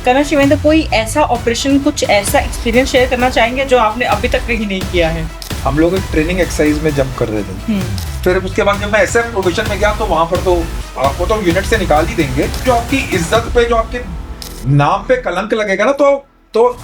करण शिवेंद्र, कोई ऐसा ऑपरेशन, कुछ ऐसा एक्सपीरियंस शेयर करना चाहेंगे जो आपने अभी तक कहीं नहीं किया है? हम लोग एक ट्रेनिंग एक्सरसाइज में जंप कर रहे थे, फिर उसके बाद जब मैं ऐसे प्रोफेशन में गया तो वहां पर तो आपको तो यूनिट से निकाल ही देंगे। जो आपकी इज्जत पे, जो आपके नाम पे कलंक लगेगा ना, तो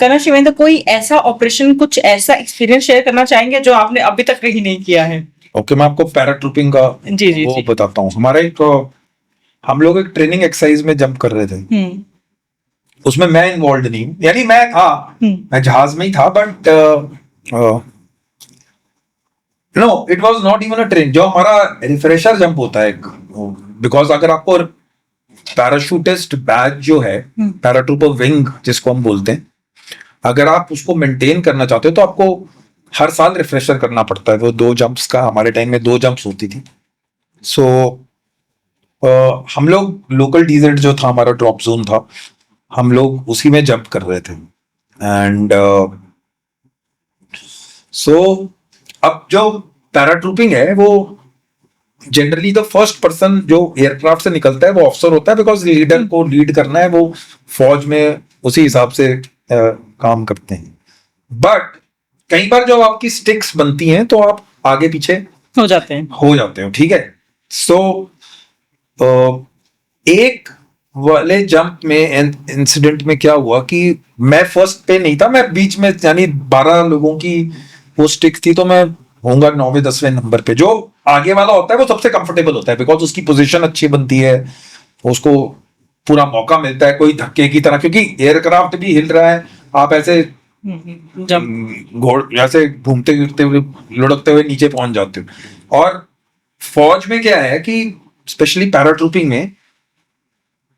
करण शिवेंद्र, कोई ऐसा ऑपरेशन, कुछ ऐसा एक्सपीरियंस शेयर करना चाहेंगे जो आपने अभी तक कहीं नहीं किया है? ओके, मैं आपको पैराट्रूपिंग का वो बताता हूँ। हमारे हम लोग एक ट्रेनिंग एक्सरसाइज में जंप कर रहे थे, उसमें मैं इन्वॉल्व नहीं हूँ, यानी मैं था, मैं जहाज में ही था, but no, it was not even a train. जो हमारा रिफ्रेशर जंप होता है, बिकॉज अगर आपको पैराशूटिस्ट बैच जो है, पैराट्रूपर विंग जिसको हम बोलते हैं, अगर आप उसको मेंटेन करना चाहते हो तो आपको हर साल रिफ्रेशर करना पड़ता है। वो 2 जंप्स का, हमारे टाइम में 2 जंप्स होती थी। सो हम लोग लोकल डीजेड जो था, हमारा ड्रॉप जोन था, हम लोग उसी में जंप कर रहे थे। एंड सो अब जो पैराट्रूपिंग है, वो जनरली द फर्स्ट पर्सन जो एयरक्राफ्ट से निकलता है वो ऑफिसर होता है, बिकॉज लीडर को लीड करना है, वो फौज में उसी हिसाब से काम करते हैं। बट कई बार जब आपकी स्टिक्स बनती हैं तो आप आगे पीछे हो जाते हैं, ठीक है। सो एक वाले जंप में इंसिडेंट में क्या हुआ कि मैं फर्स्ट पे नहीं था, मैं बीच में, यानी 12 लोगों की वो स्टिक थी, तो मैं होऊंगा 9वें 10वें नंबर पे। जो आगे वाला होता है वो सबसे कंफर्टेबल होता है, बिकॉज उसकी पोजीशन अच्छी बनती है, उसको पूरा मौका मिलता है कोई धक्के की तरह, क्योंकि एयरक्राफ्ट भी हिल रहा है, आप ऐसे ऐसे घूमते फिरते हुए, लुढ़कते हुए नीचे पहुंच जाते हो। और फौज में क्या है कि स्पेशली पैराट्रूपिंग में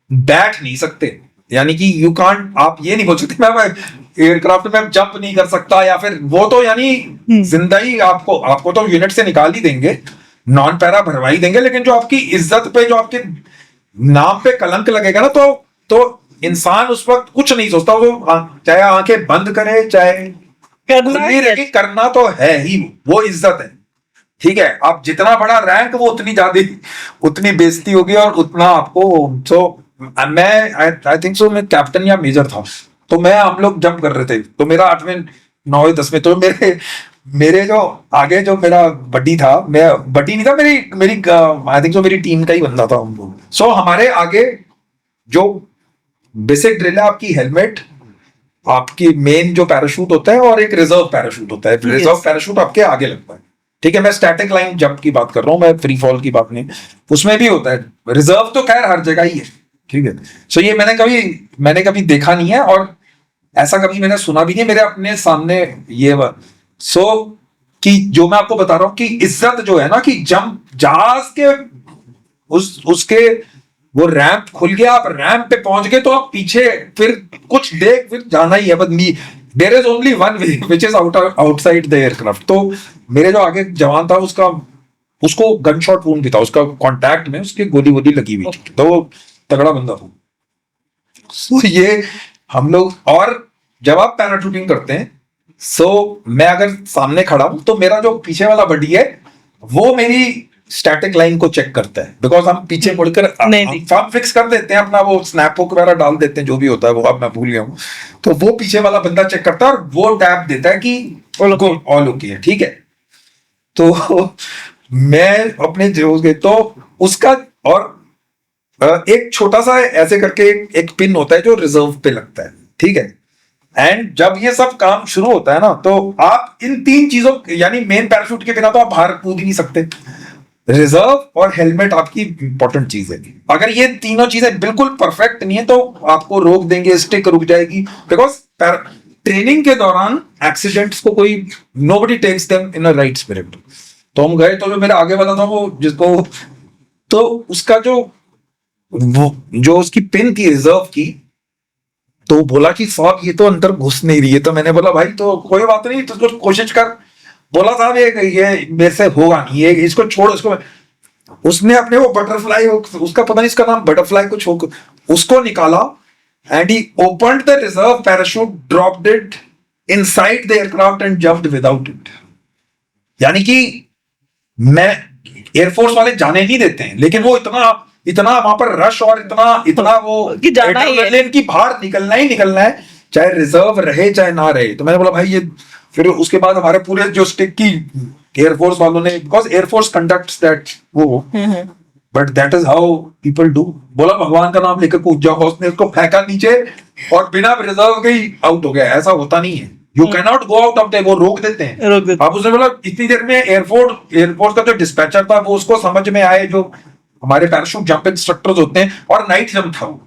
बैठ नहीं सकते, यानी कि यू कांट, आप ये नहीं बोल सकते मैं एयरक्राफ्ट में जंप नहीं कर सकता, या फिर वो तो यानी जिंदा ही आपको तो यूनिट से निकाल ही देंगे, नॉन पैरा भरवा ही देंगे, लेकिन जो आपकी इज्जत पे, जो आपके नाम पे कलंक लगेगा ना, तो इंसान उस वक्त कुछ नहीं सोचता। वो चाहे आंखें बंद करे, चाहे करना तो है ही, वो इज्जत है, ठीक है। आप जितना बड़ा रैंक, वो उतनी बेइज्जती होगी और उतना आपको। सो मैं आई थिंक सो मैं कैप्टन या मेजर था, तो हम लोग जंप कर रहे थे, तो मेरा 8वें 9वें 10वें, तो मेरे जो आगे जो मेरा बड्डी था, मैं बड्डी नहीं था, मेरी आई थिंक सो मेरी टीम का ही बंदा था। सो हमारे आगे जो बेसिक ड्रिल है, आपकी हेलमेट, आपकी मेन जो पैराशूट होता है, और एक रिजर्व पैराशूट होता है। रिजर्व पैराशूट आपके आगे लगता है, ठीक है। मैं स्टैटिक लाइन जंप की बात कर रहा हूँ, मैं फ्री फॉल की बात नहीं, उसमें भी होता है। रिजर्व तो खैर हर जगह ही है, ठीक है। सो ये मैंने कभी देखा नहीं है, और ऐसा कभी मैंने सुना भी नहीं मेरे अपने सामने ये सो कि जो मैं आपको बता रहा हूं कि इज्जत जो है ना, कि जहाज के उसके वो रैंप खुल गया, आप रैंप पे पहुंच गए, तो आप पीछे फिर कुछ देख, फिर जाना ही है, बस there is only one way which is outside the aircraft. तो मेरे जो आगे जवान था, उसको गन शॉट वुंड भी था, उसका कांटेक्ट में उसकी गोली लगी हुई थी, तो वो तगड़ा बंदा था। सो ये हम लोग, और जब आप पैराशूटिंग करते हैं, सो मैं अगर सामने खड़ा हूं, तो मेरा जो पीछे वाला बडी है, वो मेरी स्टैटिक लाइन को चेक करता है, बिकॉज हम पीछे मुड़कर हम फिक्स कर देते हैं अपना, वो स्नैप हुक वगैरह डाल देते हैं, जो भी होता है वो, अब मैं भूल गया हूं। तो वो पीछे वाला बंदा चेक करता है, और वो टैप देता है कि ऑल ओके है, ठीक है। तो मैं अपने जो गए, तो उसका, और एक छोटा सा ऐसे करके एक पिन होता है जो रिजर्व पे लगता है, ठीक है। एंड जब ये सब काम शुरू होता है ना, तो आप इन 3 चीजों, यानी मेन पैराशूट के बिना तो आप बाहर कूद ही नहीं सकते। रिजर्व और हेलमेट आपकी इंपॉर्टेंट चीज है। अगर ये तीनों चीजें बिल्कुल परफेक्ट नहीं है, तो आपको रोक देंगे, स्टिक रुक जाएगी, बिकॉज ट्रेनिंग के दौरान एक्सीडेंट्स को कोई, nobody takes them in a right spirit. तो हम गए, तो जो मेरा आगे वाला था, वो जिसको, तो उसका जो उसकी पिन थी रिजर्व की, तो बोला कि साहब ये तो अंदर घुस नहीं रही है। तो मैंने बोला भाई तो कोई बात नहीं, तो कोशिश कर। बोला साहब ये मेरे से होगा नहीं, ये इसको छोड़, इसको। उसने अपने वो बटरफ्लाई, उसका पता नहीं, इसका नाम बटरफ्लाई कुछ हो, उसको निकाला, and he opened the reserve parachute, dropped it, inside the aircraft and jumped without it. यानी कि मैं एयरफोर्स वाले जाने नहीं देते हैं, लेकिन वो इतना इतना वहां पर रश और इतना इतना वो कि जाना ही है। एड्रेनलिन की बाहर निकलना ही निकलना है, चाहे रिजर्व रहे चाहे ना रहे। तो मैंने बोला भाई ये, फिर उसके बाद हमारे पूरे जो स्टिक की एयरफोर्स वालों ने, बिकॉज एयरफोर्स कंडक्ट्स दैट वो, but that is how people do. बोला भगवान का नाम लेकर कूद जाओ, उसने उसको फेंका नीचे और बिना रिजर्व के ही आउट हो गया। ऐसा होता नहीं है, you can not go out of the, वो रोक देते हैं। रोक देते अब उसने बोला इतनी देर में एयरफोर्स का जो डिस्पैचर था वो उसको समझ में आए, जो हमारे पैराशूट जंप इंस्ट्रक्टर्स होते हैं, और नाइट जंप था वो,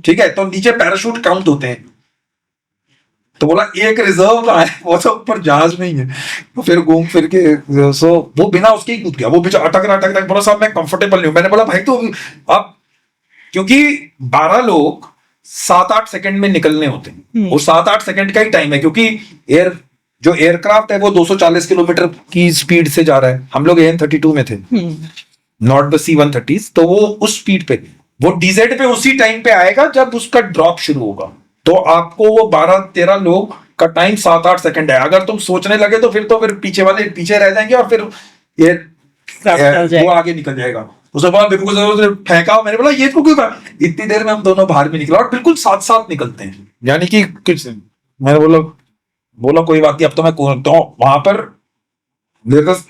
ठीक है, तो नीचे पैराशूट काउंट होते हैं। तो बोला एक रिजर्व का है, वो तो ऊपर जहाज में ही है। तो फिर घूम फिर के सो वो बिना उसके ही कूद गया, वो बेचारा अटक रहा। बोला साहब मैं कंफर्टेबल नहीं हूं। मैंने बोला भाई तो अब, क्योंकि 12 लोग 7-8 सेकंड में निकलने होते हैं, वो 7-8 सेकंड का ही टाइम है, क्योंकि जो एयरक्राफ्ट है वो 240 किलोमीटर की स्पीड से जा रहा है। हम लोग AN-32 में थे, नॉट द C-130, तो वो उस स्पीड पे, वो DZ पे उसी टाइम पे आएगा जब उसका ड्रॉप शुरू होगा। तो आपको वो 12-13 लोग का टाइम 7-8 सेकंड है। अगर तुम सोचने लगे तो फिर पीछे वाले पीछे रह जाएंगे और फिर वो आगे निकल जाएगा। उसके बाद बिल्कुल फेंका। मैंने बोला ये तो क्यों कहा? इतनी देर में हम दोनों बाहर में निकला और बिल्कुल साथ साथ निकलते हैं, यानी कि कुछ। मैंने बोला कोई बात नहीं, अब तो मैं तो वहां पर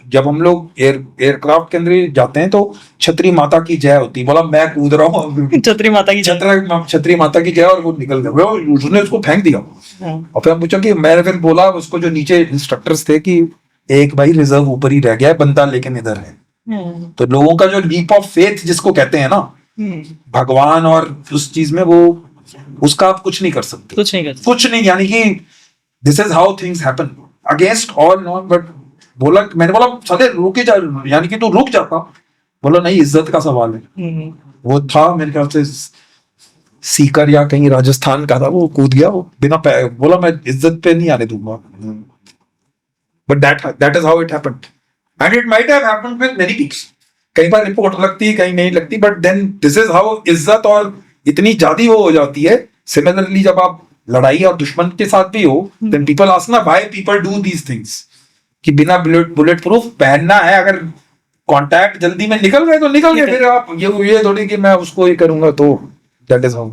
जब हम लोग एयरक्राफ्ट के अंदर जाते हैं तो छतरी माता की जय होती है। बोला मैं कूद रहा हूँ छतरी माता की छतरी माता की जय, और वो निकल गया, उसने उसको फेंक दिया। और फिर हम पूछा कि मैंने फिर बोला उसको, जो नीचे इंस्ट्रक्टर्स थे, कि एक भाई रिजर्व ऊपर ही रह गया है, बंदा लेकिन इधर है। तो लोगों का जो लीप ऑफ फेथ जिसको कहते हैं ना, भगवान और उस चीज में, वो उसका आप कुछ नहीं कर सकते, कुछ नहीं, यानी कि this is how things happen against all non. But मैंने बोला साले रुके जा, यानी कि तू रुक जाता। बोला नहीं, इज्जत का सवाल है। वो था मेरे ख्याल से सीकर या कहीं राजस्थान का था, वो कूद गया वो बिना बोला मैं इज्जत पे नहीं आने दूंगा। But that is how it happened, and it might have happened with many peeps. कई बार रिपोर्ट लगती है, कहीं नहीं लगती, but then this is how इज्जत और इतनी ज्यादा वो हो जाती है। सिमिलरली जब आप लड़ाई और दुश्मन के साथ भी हो, देन पीपल आस्क ना why people do these things, कि बिना बुलेट प्रूफ पहनना है, अगर कांटेक्ट जल्दी में निकल गए तो निकल गए, फिर आप ये थोड़ी कि मैं उसको ये करूंगा। तो दैट इज हाउ